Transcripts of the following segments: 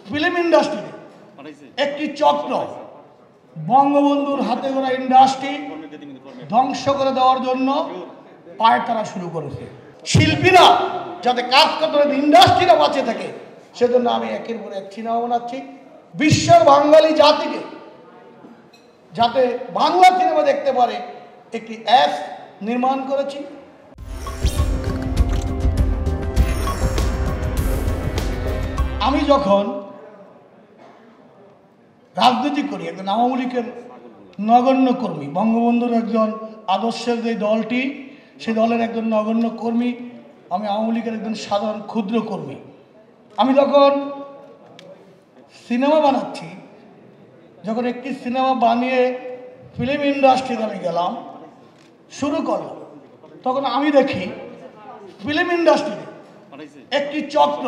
Film ইন্ডাস্ট্রিতে একটি চক্র বঙ্গবন্ধুর হাতে গড়া ইন্ডাস্ট্রি ধ্বংস করে দেওয়ার জন্য পায়তারা শুরু করেছে। শিল্পীরা যাতে কাজ করতে ইন্ডাস্ট্রিটা বাঁচে থাকে সেজন্য আমি একের পর এক সিনেমা বানাচ্ছি। বিশ্বের বাঙালি জাতিকে যাতে বাংলা সিনেমা দেখতে পারে একটি অ্যাপ নির্মাণ করেছি। আমি যখন রাজনীতি করি, একজন আওয়ামী লীগের নগণ্য কর্মী, বঙ্গবন্ধুর একজন আদর্শের যে দলটি সেই দলের একজন নগণ্য কর্মী, আমি আওয়ামী লীগের একজন সাধারণ ক্ষুদ্র কর্মী। আমি যখন সিনেমা বানাচ্ছি, যখন একটি সিনেমা বানিয়ে ফিল্ম ইন্ডাস্ট্রিতে আমি গেলাম, শুরু করলাম, তখন আমি দেখি ফিল্ম ইন্ডাস্ট্রিতে একটি চক্র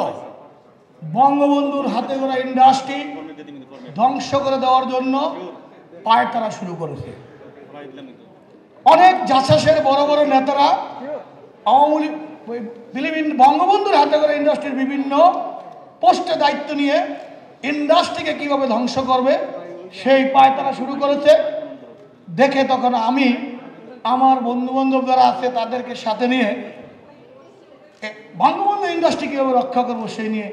বঙ্গবন্ধুর হাতে গড়া ইন্ডাস্ট্রি ধ্বংস করে দেওয়ার জন্য পায়তারা শুরু করেছে। অনেক জাসাসের বড় বড় নেতারা আওয়ামী লীগ ফিল্ম বঙ্গবন্ধুর হাতে গড়া ইন্ডাস্ট্রির বিভিন্ন পোস্টে দায়িত্ব নিয়ে ইন্ডাস্ট্রিকে কীভাবে ধ্বংস করবে সেই পায়তারা শুরু করেছে। দেখে তখন আমি আমার বন্ধুবান্ধব যারা আছে তাদেরকে সাথে নিয়ে বঙ্গবন্ধু ইন্ডাস্ট্রি কীভাবে রক্ষা করবো সেই নিয়ে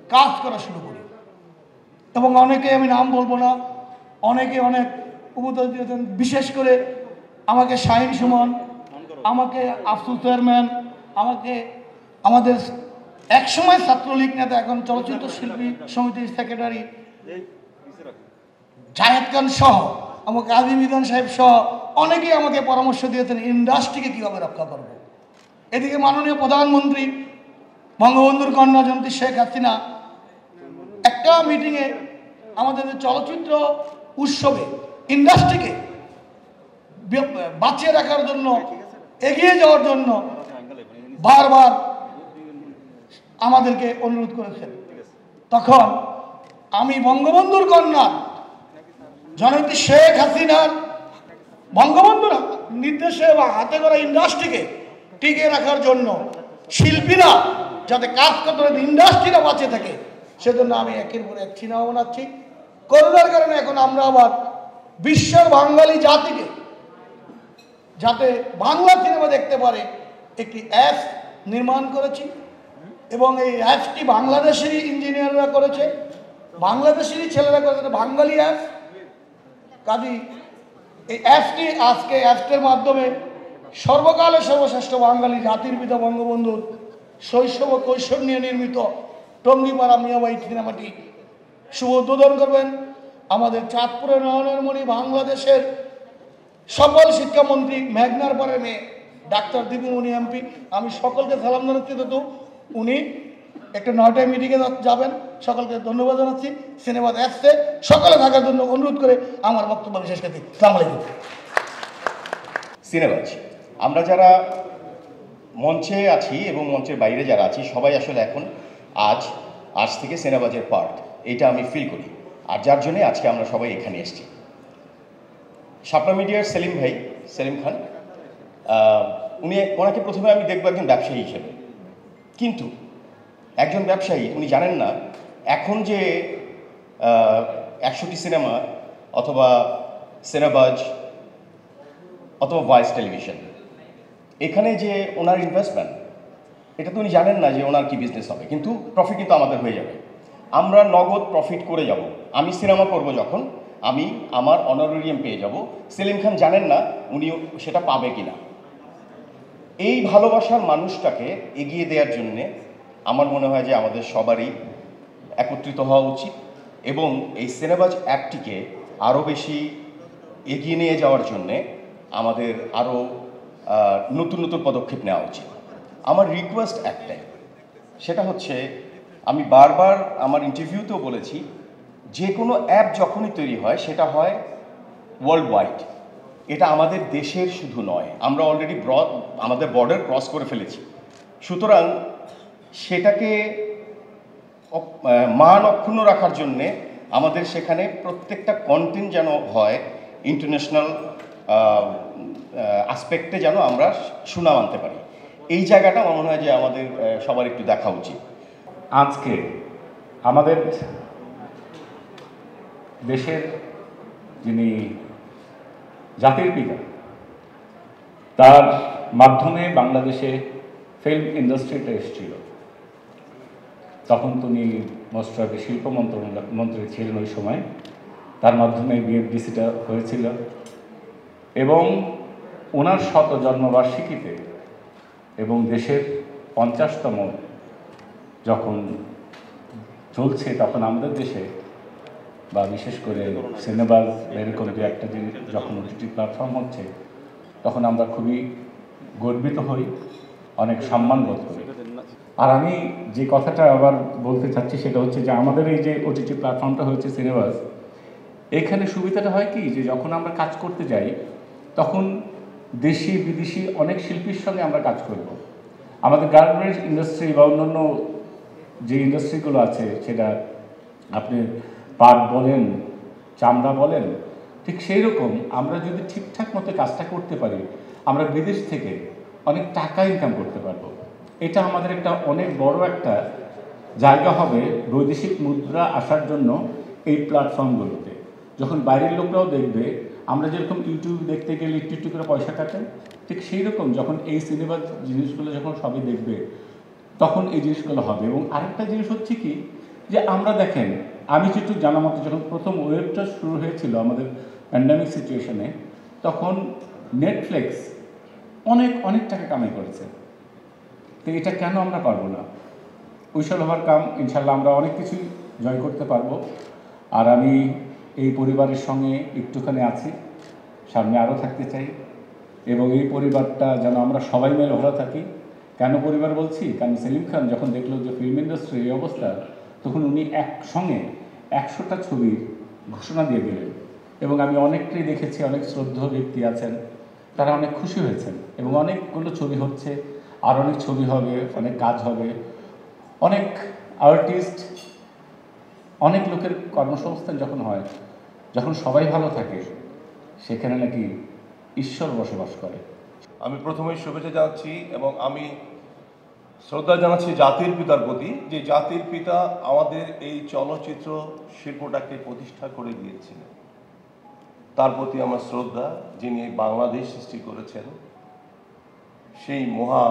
কাজ করা শুরু করি। এবং অনেকে, আমি নাম বলবো না, অনেকে অনেক উপদেশ দিয়েছেন। বিশেষ করে আমাকে শাহিন সুমন, আমাকে আফসুস চেয়ারম্যান, আমাকে আমাদের একসময় ছাত্রলীগ নেতা এখন চলচ্চিত্র শিল্পী সমিতির সেক্রেটারি জাহেদ খান সহ, আমাকে আজিম মিজান সাহেব সহ অনেকেই আমাকে পরামর্শ দিয়েছেন ইন্ডাস্ট্রিকে কীভাবে রক্ষা করবে। এদিকে মাননীয় প্রধানমন্ত্রী বঙ্গবন্ধুর কন্যা জয়ন্তী শেখ হাসিনা একটা মিটিংয়ে আমাদের চলচ্চিত্র উৎসবে ইন্ডাস্ট্রিকে বাঁচিয়ে রাখার জন্য, এগিয়ে যাওয়ার জন্য বারবার আমাদেরকে অনুরোধ করেছেন। তখন আমি বঙ্গবন্ধুর কন্যা জয়ন্তী শেখ হাসিনার বঙ্গবন্ধুর নির্দেশে বা হাতে গড়া ইন্ডাস্ট্রিকে টিকিয়ে রাখার জন্য, শিল্পীরা যাতে কাজ করতে ইন্ডাস্ট্রিটা বাঁচে থাকে সেজন্য আমি একের পর এক সিনেমা বানাচ্ছি। করোনার কারণে এখন আমরা আবার বিশ্বের বাঙালি জাতিকে যাতে বাংলা সিনেমা দেখতে পারে একটি অ্যাপ নির্মাণ করেছি। এবং এই অ্যাপটি বাংলাদেশেরই ইঞ্জিনিয়াররা করেছে, বাংলাদেশেরই ছেলেরা করেছে, বাঙালি অ্যাপ। কাজী এই অ্যাপটি আজকে অ্যাপটির মাধ্যমে সর্বকালের সর্বশ্রেষ্ঠ বাঙালি জাতির পিতা বঙ্গবন্ধুর শৈশব ও কৈশোর নিয়ে নির্মিত টঙ্গিপাড়া মিয়াবাই সিনেমাটি শুভ উদ্বোধন করবেন আমাদের চাঁদপুরের নয়নের মণি, বাংলাদেশের সফল শিক্ষামন্ত্রী, মেঘনার পরে মেয়ে ডাক্তার দীপুমণি এমপি। আমি সকলকে সালাম জানাচ্ছি। তো উনি একটা 9টায় মিটিংয়ে যাবেন। সকলকে ধন্যবাদ জানাচ্ছি। সিনেমাতে আসছে সকলে থাকার জন্য অনুরোধ করে আমার বক্তব্য বিশেষ করছি। আসসালামু আলাইকুম। সিনেবাজ আমরা যারা মঞ্চে আছি এবং মঞ্চের বাইরে যারা আছি সবাই আসলে এখন আজ থেকে সিনেবাজের পার্ট, এইটা আমি ফিল করি। আর যার জন্যে আজকে আমরা সবাই এখানে এসেছি। শাপলা মিডিয়ার সেলিম খান, ওনাকে প্রথমে আমি দেখবো একজন ব্যবসায়ী হিসেবে। কিন্তু একজন ব্যবসায়ী, উনি জানেন না এখন যে 100টি সিনেমা অথবা সিনেবাজ অথবা ভয়েস টেলিভিশন, এখানে যে ওনার ইনভেস্টমেন্ট, এটা তো উনি জানেন না যে ওনার কি বিজনেস হবে, কিন্তু প্রফিট কিন্তু আমাদের হয়ে যাবে। আমরা নগদ প্রফিট করে যাব। আমি সিনেমা করব যখন আমি আমার অনারেরিয়াম পেয়ে যাব। সেলিম খান জানেন না উনি সেটা পাবে কিনা। এই ভালোবাসার মানুষটাকে এগিয়ে দেওয়ার জন্যে আমার মনে হয় যে আমাদের সবারই একত্রিত হওয়া উচিত এবং এই সিনেবাজ অ্যাপটিকে আরও বেশি এগিয়ে নিয়ে যাওয়ার জন্যে আমাদের আরও নতুন নতুন পদক্ষেপ নেওয়া উচিত। আমার রিকোয়েস্ট একটাই, সেটা হচ্ছে আমি বারবার আমার ইন্টারভিউতেও বলেছি, যে কোনো অ্যাপ যখনই তৈরি হয় সেটা হয় ওয়ার্ল্ড ওয়াইড। এটা আমাদের দেশের শুধু নয়, আমরা অলরেডি আমাদের বর্ডার ক্রস করে ফেলেছি। সুতরাং সেটাকে মান অক্ষুণ্ণ রাখার জন্যে আমাদের সেখানে প্রত্যেকটা কন্টেন্ট যেন হয় ইন্টারন্যাশনাল আসপেক্টে, যেন আমরা সুনাম আনতে পারি। এই জায়গাটা আমার মনে হয় যে আমাদের সবার একটু দেখা উচিত। আজকে আমাদের দেশের যিনি জাতির পিতা, তার মাধ্যমে বাংলাদেশে ফিল্ম ইন্ডাস্ট্রিটা এসেছিল। তখন তিনি মোস্ট প্রবাবলি শিল্প মন্ত্রী ছিলেন ওই সময়। তার মাধ্যমে বিএফডিসিটা হয়েছিল এবং ওনার শত জন্মবার্ষিকীতে এবং দেশের 50তম যখন চলছে, তখন আমাদের দেশে বা বিশেষ করে সিনেমাজ এরকম যে একটা জিনিস যখন ওটিটি প্ল্যাটফর্ম হচ্ছে, তখন আমরা খুবই গর্বিত হই, অনেক সম্মান বোধ করি। আর আমি যে কথাটা আবার বলতে চাচ্ছি সেটা হচ্ছে যে আমাদের এই যে ওটিটি প্ল্যাটফর্মটা হয়েছে সিনেমাজ, এখানে সুবিধাটা হয় কি যে যখন আমরা কাজ করতে যাই তখন দেশি বিদেশি অনেক শিল্পীর সঙ্গে আমরা কাজ করব। আমাদের গার্মেন্টস ইন্ডাস্ট্রি বা অন্যান্য যে ইন্ডাস্ট্রিগুলো আছে, সেটা আপনি পাট বলেন, চামড়া বলেন, ঠিক সেই রকম আমরা যদি ঠিকঠাক মতো কাজটা করতে পারি, আমরা বিদেশ থেকে অনেক টাকা ইনকাম করতে পারবো। এটা আমাদের একটা অনেক বড় একটা জায়গা হবে বৈদেশিক মুদ্রা আসার জন্য এই প্ল্যাটফর্মগুলোতে। যখন বাইরের লোকরাও দেখবে, আমরা যেরকম ইউটিউব দেখতে গেলে একটু একটু করে পয়সা কাটে, ঠিক সেই রকম যখন এই সিনেমার জিনিসগুলো যখন সবাই দেখবে, তখন এই জিনিসগুলো হবে। এবং আরেকটা জিনিস হচ্ছে কি যে আমরা দেখেন, আমি যেটু জানা মতো যখন প্রথম ওয়েবটা শুরু হয়েছিল আমাদের প্যান্ডামিক সিচুয়েশনে, তখন নেটফ্লিক্স অনেক অনেক টাকা কামাই করেছে। তো এটা কেন আমরা পারবো না? উইশাল ওভার কাম, ইনশাল্লাহ আমরা অনেক কিছুই জয় করতে পারবো। আর আমি এই পরিবারের সঙ্গে একটুখানি আছি, সামনে আরও থাকতে চাই এবং এই পরিবারটা যেন আমরা সবাই মিলে ভালো থাকি। কেন পরিবার বলছি? কারণ সেলিম খান যখন দেখলো যে ফিল্ম ইন্ডাস্ট্রির এই অবস্থা, তখন উনি একসঙ্গে 100টা ছবির ঘোষণা দিয়ে দিলেন এবং আমি অনেকটাই দেখেছি, অনেক শ্রদ্ধেয় ব্যক্তি আছেন, তারা অনেক খুশি হয়েছেন এবং অনেকগুলো ছবি হচ্ছে, আর অনেক ছবি হবে, অনেক কাজ হবে, অনেক আর্টিস্ট, অনেক লোকের কর্মসংস্থান যখন হয়, যখন সবাই ভালো থাকে, সেখানে নাকি ঈশ্বর বসবাস করে। আমি প্রথমেই শুভেচ্ছা জানাচ্ছি এবং আমি শ্রদ্ধা জানাচ্ছি জাতির পিতার প্রতি, যে জাতির পিতা আমাদের এই চলচ্চিত্র শিল্পটাকে প্রতিষ্ঠা করে দিয়েছিলেন। তার প্রতি আমার শ্রদ্ধা, যিনি বাংলাদেশ সৃষ্টি করেছেন। সেই মহা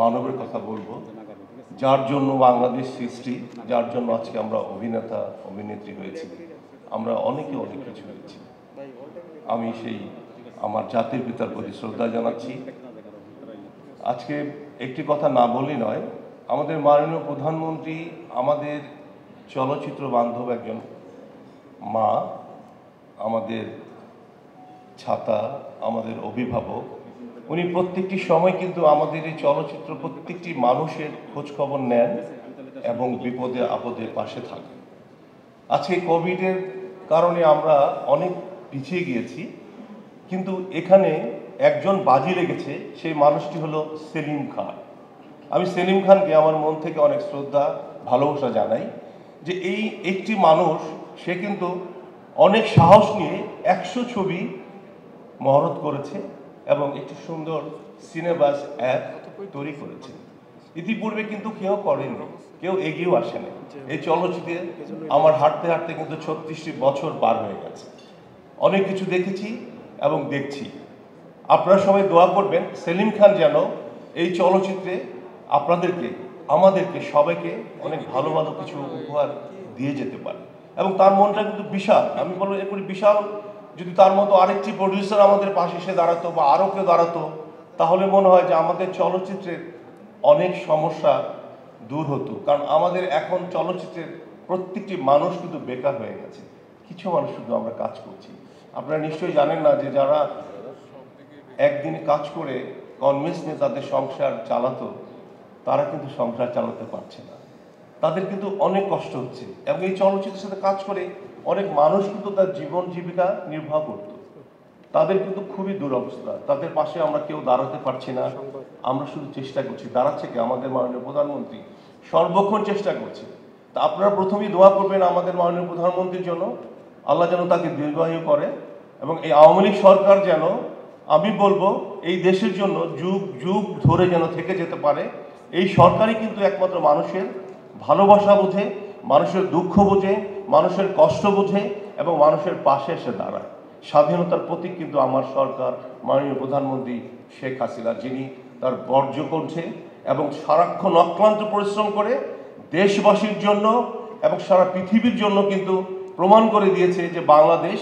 মানবের কথা বলবো, যার জন্য বাংলাদেশ সৃষ্টি, যার জন্য আজকে আমরা অভিনেতা অভিনেত্রী হয়েছি, আমরা অনেকে অনেক কিছু হয়েছি। আমি সেই আমার জাতির পিতার প্রতি শ্রদ্ধা জানাচ্ছি। আজকে একটি কথা না বললেই নয়, আমাদের মাননীয় প্রধানমন্ত্রী আমাদের চলচ্চিত্র বান্ধব একজন মা, আমাদের ছাতা, আমাদের অভিভাবক। উনি প্রত্যেকটি সময় কিন্তু আমাদের এই চলচ্চিত্র প্রত্যেকটি মানুষের খোঁজখবর নেন এবং বিপদে আপদে পাশে থাকেন। আজকে কোভিডের কারণে আমরা অনেক পিছিয়ে গিয়েছি, কিন্তু এখানে একজন বাজি লেগেছে, সেই মানুষটি হলো সেলিম খান। আমি সেলিম খানকে আমার মন থেকে অনেক শ্রদ্ধা ভালোবাসা জানাই, যে এই একটি মানুষ, সে কিন্তু অনেক সাহস নিয়ে 100 ছবি মহরত করেছে এবং একটি সুন্দর সিনেবাস অ্যাপ তৈরি করেছে। ইতিপূর্বে কিন্তু কেউ করেনি, কেউ এগিয়েও আসেনি। এই চলচ্চিত্রে আমার হাঁটতে হাঁটতে কিন্তু 36টি বছর পার হয়ে গেছে, অনেক কিছু দেখেছি এবং দেখছি। আপনারা সবাই দোয়া করবেন সেলিম খান যেন এই চলচ্চিত্রে আপনাদেরকে, আমাদেরকে সবাইকে অনেক ভালো ভালো কিছু উপহার দিয়ে যেতে পারে। এবং তার মনটা কিন্তু বিশাল, আমি বলবো এরপরে বিশাল। যদি তার মতো আরেকটি প্রডিউসার আমাদের পাশে এসে দাঁড়াতো বা আরও কেউ দাঁড়াতো, তাহলে মনে হয় যে আমাদের চলচ্চিত্রের অনেক সমস্যা দূর হতো। কারণ আমাদের এখন চলচ্চিত্রের প্রত্যেকটি মানুষ কিন্তু বেকার হয়ে গেছে, কিছু মানুষ শুধু আমরা কাজ করছি। আপনারা নিশ্চয়ই জানেন না যে যারা একদিনে কাজ করে কনভেন্স নিয়ে তাদের সংসার চালাতো, তারা কিন্তু সংসার চালাতে পারছে না, তাদের কিন্তু অনেক কষ্ট হচ্ছে। এবং এই চলচ্চিত্রের সাথে কাজ করে অনেক মানুষ কিন্তু তার জীবন জীবিকা নির্বাহ করত, তাদের কিন্তু খুবই দুরবস্থা। তাদের পাশে আমরা কেউ দাঁড়াতে পারছি না। আমরা শুধু চেষ্টা করছি, দাঁড়াচ্ছে কি আমাদের মাননীয় প্রধানমন্ত্রী সর্বক্ষণ চেষ্টা করছে। তা আপনারা প্রথমেই দোয়া করবেন আমাদের মাননীয় প্রধানমন্ত্রীর জন্য, আল্লাহ যেন তাকে দীর্ঘায়ু করে এবং এই আওয়ামী লীগ সরকার যেন, আমি বলবো এই দেশের জন্য যুগ যুগ ধরে যেন থেকে যেতে পারে। এই সরকারই কিন্তু একমাত্র মানুষের ভালোবাসা বোঝে, মানুষের দুঃখ বোঝে, মানুষের কষ্ট বোঝে এবং মানুষের পাশে এসে দাঁড়ায়। স্বাধীনতার প্রতীক কিন্তু আমার সরকার, মাননীয় প্রধানমন্ত্রী শেখ হাসিনা, যিনি তার বর্জ্য করছে এবং সারাক্ষণ অক্লান্ত পরিশ্রম করে দেশবাসীর জন্য এবং সারা পৃথিবীর জন্য কিন্তু প্রমাণ করে দিয়েছে যে বাংলাদেশ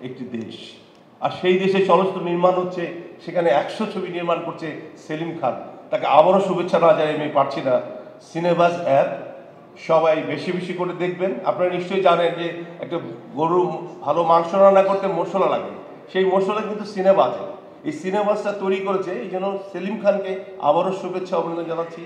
একটি দেশ। আর সেই দেশে চলচ্চিত্র নির্মাণ হচ্ছে, সেখানে 100 ছবি নির্মাণ করছে সেলিম খান। তাকে আবারও শুভেচ্ছা না জানিয়ে আমি পারছি না। সিনেবাজ অ্যাপ সবাই বেশি বেশি করে দেখবেন। আপনারা নিশ্চয়ই জানেন যে একটা গরু ভালো মাংস রান্না করতে মশলা লাগে, সেই মশলা কিন্তু সিনেবাজে। এই সিনেবাজটা তৈরি করেছে, এই জন্য সেলিম খানকে আবারও শুভেচ্ছা অভিনন্দন জানাচ্ছি।